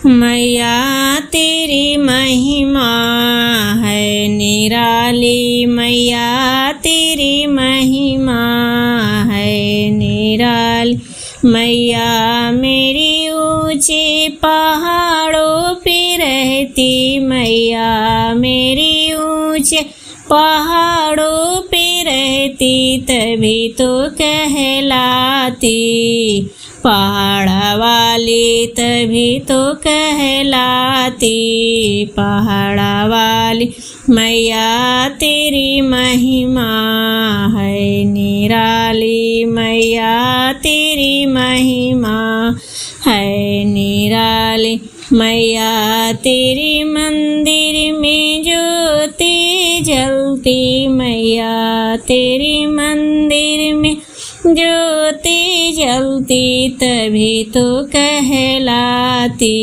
मैया तेरी महिमा है निराली, मैया तेरी महिमा है निराली। मैया मेरी ऊंचे पहाड़ों पे रहती, मैया मेरी ऊंचे पहाड़ों पे रहती, तभी तो कहलाती पहाड़ वाली, तभी तो कहलाती पहाड़ वाली। मैया तेरी महिमा है निराली, मैया तेरी महिमा है निराली। मैया तेरी मंदिर में ज्योति जलती, मैया तेरी मंदिर में ज्योति जलती, तभी तो कहलाती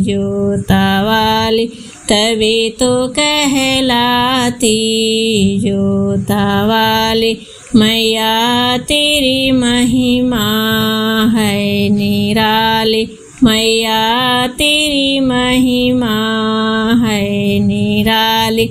ज्योता वाली, तभी तो कहलाती ज्योता वाली। मैया तेरी महिमा है निराली, मैया तेरी महिमा है निराली।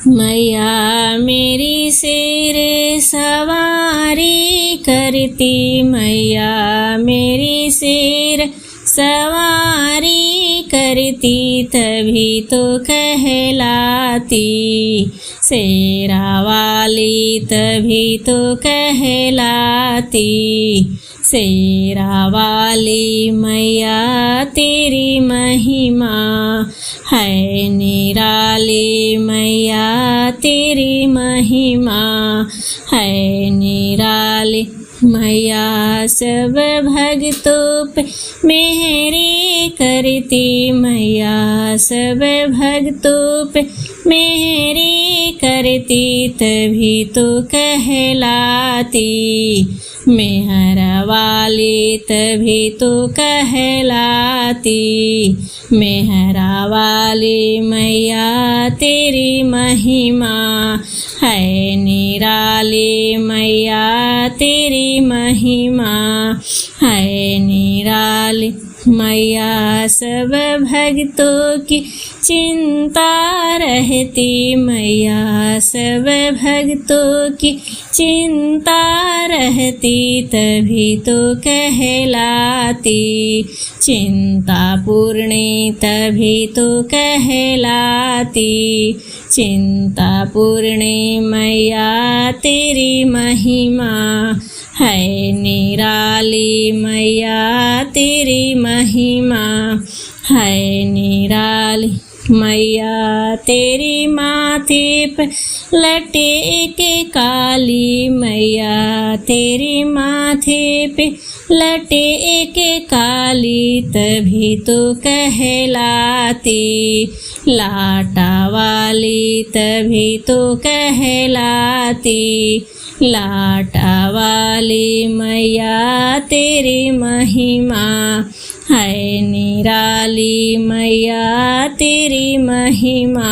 मैया मेरी शेर सवारी करती, मैया मेरी शेर सवारी करती, तभी तो कहलाती शेरा वाली, तभी तो कहलाती शेरा वाली। मैया तेरी महिमा है निराली, मैया तेरी महिमा है निराली। मैया सब भक्तों पे मेहरी करती, मैया सब भक्तों पे मेहरी करती, तभी तो कहलाती मेहर वाली, तभी तो कहलाती मेहरा वाली। मैया तेरी महिमा है निराली, मैया तेरी महिमा है निराली। मैया सब भक्तों की चिंता रहती, मैया सब भक्तों की चिंता रहती, तभी तो कहलाती चिंता पूर्णी, तभी तो कहलाती चिंता पूर्णी। मैया तेरी महिमा है निराली, मैया तेरी महिमा है निराली। मैया तेरी माथे पर लटेके काली, मैया तेरी माथे पे लटेके काली, तभी तो कहलाती लाटा वाली, तभी तो कहलाती लाटा वाली। मैया तेरी महिमा है निराली, मैया तेरी महिमा